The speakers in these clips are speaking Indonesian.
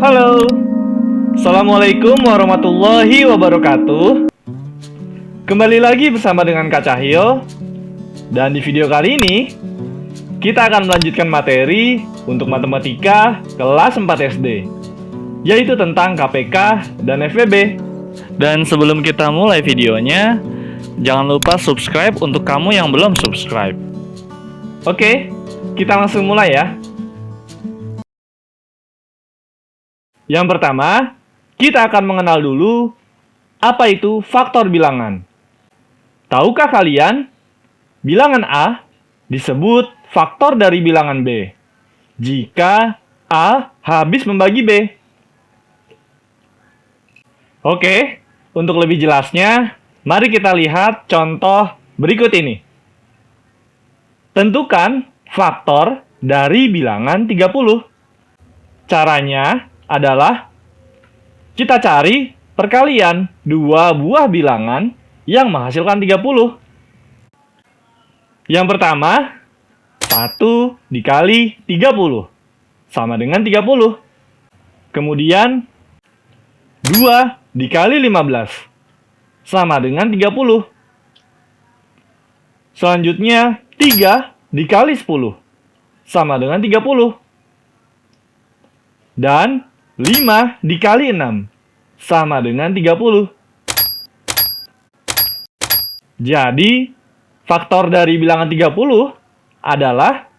Halo, Assalamualaikum warahmatullahi wabarakatuh. Kembali lagi bersama dengan Kak Cahyo. Dan di video kali ini kita akan melanjutkan materi untuk matematika kelas 4 SD, yaitu tentang KPK dan FEB. Dan sebelum kita mulai videonya, jangan lupa subscribe untuk kamu yang belum subscribe. Oke, kita langsung mulai ya. Yang pertama, kita akan mengenal dulu apa itu faktor bilangan. Tahukah kalian, bilangan A disebut faktor dari bilangan B jika A habis membagi B. Oke, untuk lebih jelasnya, mari kita lihat contoh berikut ini. Tentukan faktor dari bilangan 30. Caranya adalah kita cari perkalian dua buah bilangan yang menghasilkan 30. Yang pertama, 1 dikali 30 sama dengan 30. Kemudian 2 dikali 15 sama dengan 30. Selanjutnya 3 dikali 10 sama dengan 30. Dan 5 dikali 6 sama dengan 30. Jadi, faktor dari bilangan 30 adalah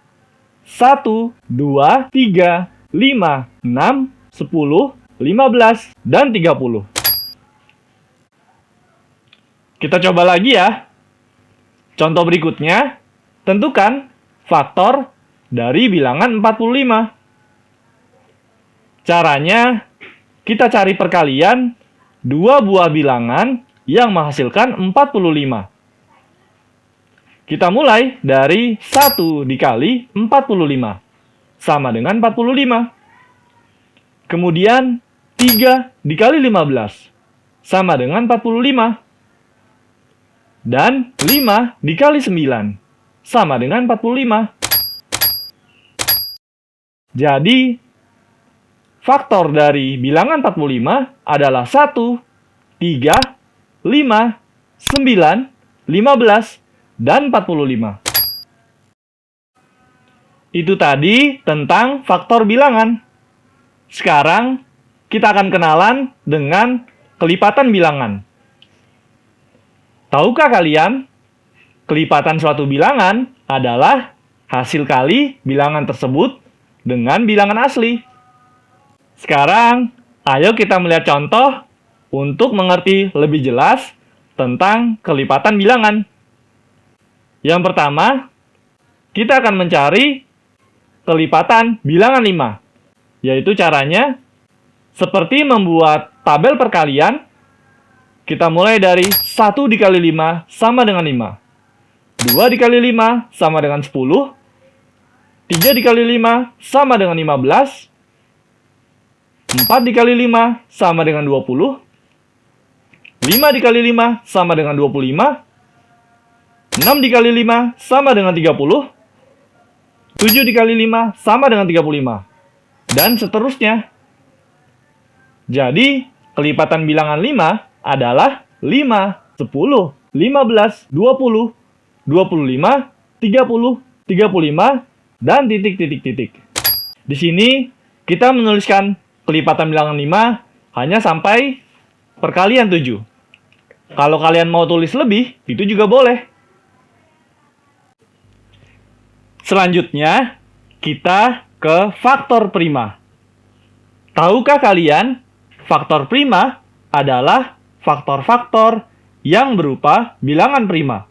1, 2, 3, 5, 6, 10, 15, dan 30. Kita coba lagi ya. Contoh berikutnya, tentukan faktor dari bilangan 45. Caranya, kita cari perkalian dua buah bilangan yang menghasilkan 45. Kita mulai dari 1 dikali 45 sama dengan 45. Kemudian 3 dikali 15 sama dengan 45. Dan 5 dikali 9 sama dengan 45. Jadi, faktor dari bilangan 45 adalah 1, 3, 5, 9, 15, dan 45. Itu tadi tentang faktor bilangan. Sekarang, kita akan kenalan dengan kelipatan bilangan. Tahukah kalian, kelipatan suatu bilangan adalah hasil kali bilangan tersebut dengan bilangan asli. Sekarang, ayo kita melihat contoh untuk mengerti lebih jelas tentang kelipatan bilangan. Yang pertama, kita akan mencari kelipatan bilangan 5, yaitu caranya seperti membuat tabel perkalian. Kita mulai dari 1 dikali 5 sama dengan 5, 2 dikali 5 sama dengan 10, 3 dikali 5 sama dengan 15, 4 dikali 5 sama dengan 20, 5 dikali 5 sama dengan 25, 6 dikali 5 sama dengan 30, 7 dikali 5 sama dengan 35, dan seterusnya. Jadi, kelipatan bilangan 5 adalah 5, 10, 15, 20, 25, 30, 35, dan titik-titik-titik. Di sini, kita menuliskan kelipatan bilangan 5 hanya sampai perkalian 7. Kalau kalian mau tulis lebih, itu juga boleh. Selanjutnya, kita ke faktor prima. Tahukah kalian, faktor prima adalah faktor-faktor yang berupa bilangan prima.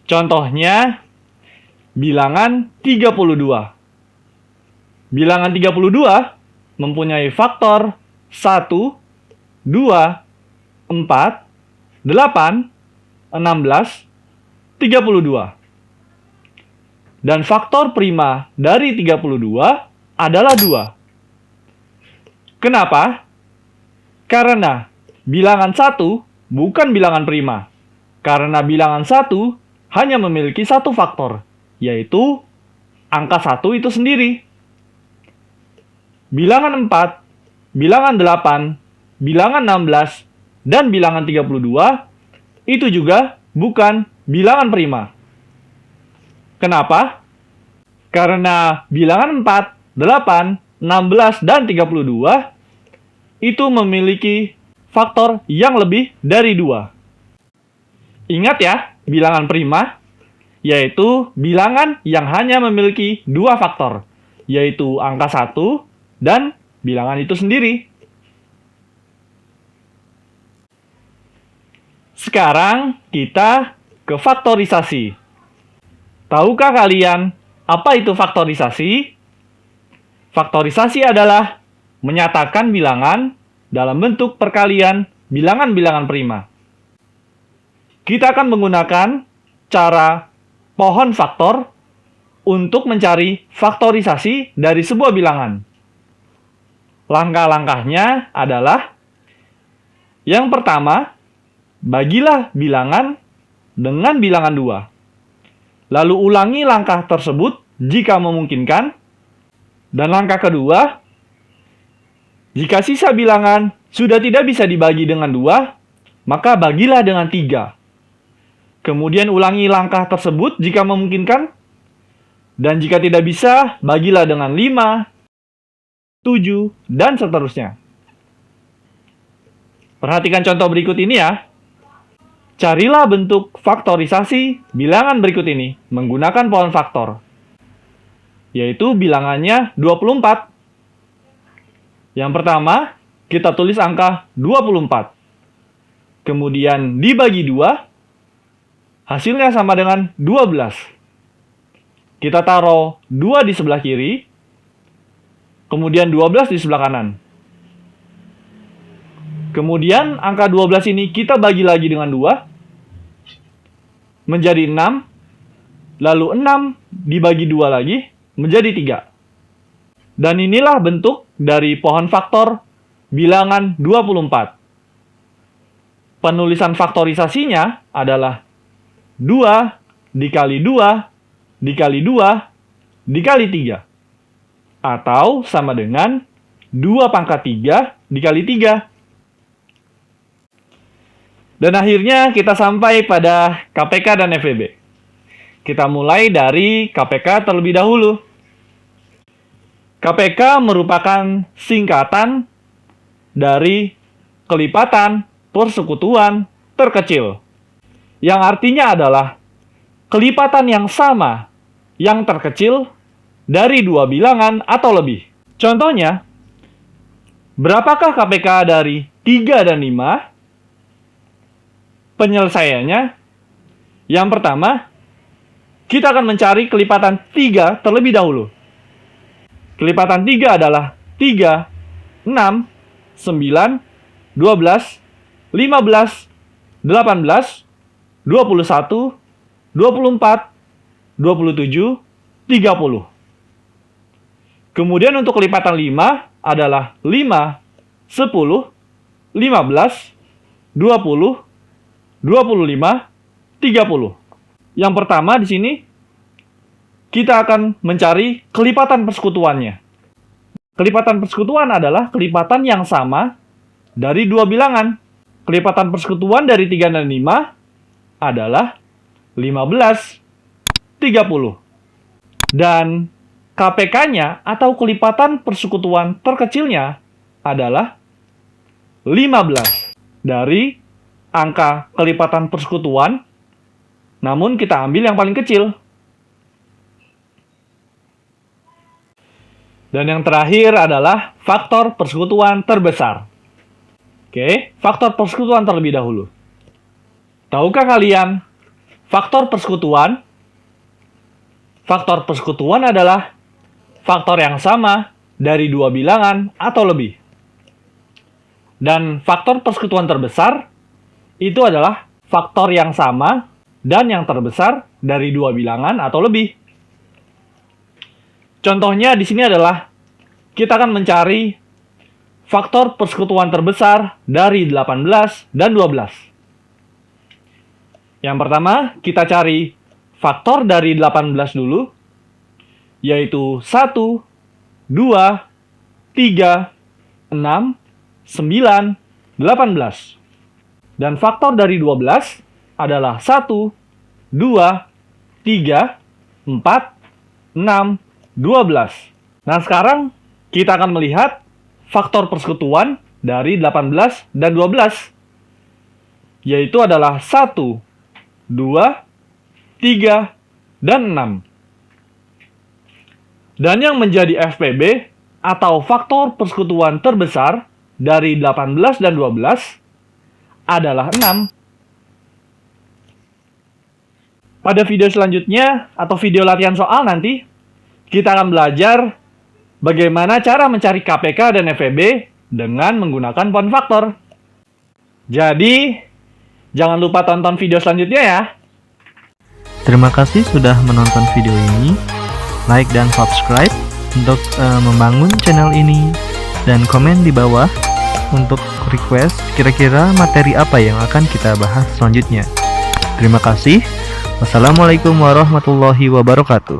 Contohnya, bilangan 32. Bilangan 32 mempunyai faktor 1, 2, 4, 8, 16, 32. Dan faktor prima dari 32 adalah 2. Kenapa? Karena bilangan 1 bukan bilangan prima. Karena bilangan 1 hanya memiliki satu faktor, yaitu angka 1 itu sendiri. bilangan 4, bilangan 8, bilangan 16, dan bilangan 32 itu juga bukan bilangan prima. Kenapa? Karena bilangan 4, 8, 16, dan 32 itu memiliki faktor yang lebih dari 2. Ingat ya, bilangan prima yaitu bilangan yang hanya memiliki 2 faktor, yaitu angka 1 dan bilangan itu sendiri. Sekarang kita ke faktorisasi. Tahukah kalian apa itu faktorisasi? Faktorisasi adalah menyatakan bilangan dalam bentuk perkalian bilangan-bilangan prima. Kita akan menggunakan cara pohon faktor untuk mencari faktorisasi dari sebuah bilangan. Langkah-langkahnya adalah yang pertama, bagilah bilangan dengan bilangan 2. Lalu ulangi langkah tersebut jika memungkinkan. Dan langkah kedua, jika sisa bilangan sudah tidak bisa dibagi dengan 2, maka bagilah dengan 3. Kemudian ulangi langkah tersebut jika memungkinkan. Dan jika tidak bisa, bagilah dengan 5, 7, dan seterusnya. Perhatikan contoh berikut ini ya. Carilah bentuk faktorisasi bilangan berikut ini menggunakan pohon faktor, yaitu bilangannya 24. Yang pertama, kita tulis angka 24. Kemudian dibagi 2, hasilnya sama dengan 12. Kita taruh 2 di sebelah kiri, kemudian 12 di sebelah kanan. Kemudian angka 12 ini kita bagi lagi dengan 2, menjadi 6, lalu 6 dibagi 2 lagi, menjadi 3. Dan inilah bentuk dari pohon faktor bilangan 24. Penulisan faktorisasinya adalah 2 dikali 2 dikali 2 dikali 3. Atau sama dengan 2 pangkat 3 dikali 3. Dan akhirnya kita sampai pada KPK dan FEB. Kita mulai dari KPK terlebih dahulu. KPK merupakan singkatan dari kelipatan persekutuan terkecil, yang artinya adalah kelipatan yang sama yang terkecil dari 2 bilangan atau lebih. Contohnya, berapakah KPK dari 3 dan 5? Penyelesaiannya, yang pertama, kita akan mencari kelipatan 3 terlebih dahulu. Kelipatan 3 adalah 3, 6, 9, 12, 15, 18, 21, 24, 27, 30. Kemudian untuk kelipatan 5 adalah 5, 10, 15, 20, 25, 30. Yang pertama di sini, kita akan mencari kelipatan persekutuannya. Kelipatan persekutuan adalah kelipatan yang sama dari 2 bilangan. Kelipatan persekutuan dari 3 dan 5 adalah 15, 30. Dan KPK-nya atau kelipatan persekutuan terkecilnya adalah 15 dari angka kelipatan persekutuan, namun kita ambil yang paling kecil. Dan yang terakhir adalah faktor persekutuan terbesar. Oke, faktor persekutuan terlebih dahulu. Tahukah kalian faktor persekutuan? Faktor persekutuan adalah faktor yang sama dari 2 bilangan atau lebih. Dan faktor persekutuan terbesar itu adalah faktor yang sama dan yang terbesar dari 2 bilangan atau lebih. Contohnya di sini adalah kita akan mencari faktor persekutuan terbesar dari 18 dan 12. Yang pertama, kita cari faktor dari 18 dulu, yaitu 1, 2, 3, 6, 9, 18. Dan faktor dari 12 adalah 1, 2, 3, 4, 6, 12. Nah, sekarang kita akan melihat faktor persekutuan dari 18 dan 12. Yaitu adalah 1, 2, 3, dan 6. Dan yang menjadi FPB atau faktor persekutuan terbesar dari 18 dan 12 adalah 6. Pada video selanjutnya atau video latihan soal nanti, kita akan belajar bagaimana cara mencari KPK dan FPB dengan menggunakan poin faktor. Jadi, jangan lupa tonton video selanjutnya ya. Terima kasih sudah menonton video ini. Like dan subscribe untuk membangun channel ini. Dan komen di bawah untuk request kira-kira materi apa yang akan kita bahas selanjutnya. Terima kasih. Wassalamualaikum warahmatullahi wabarakatuh.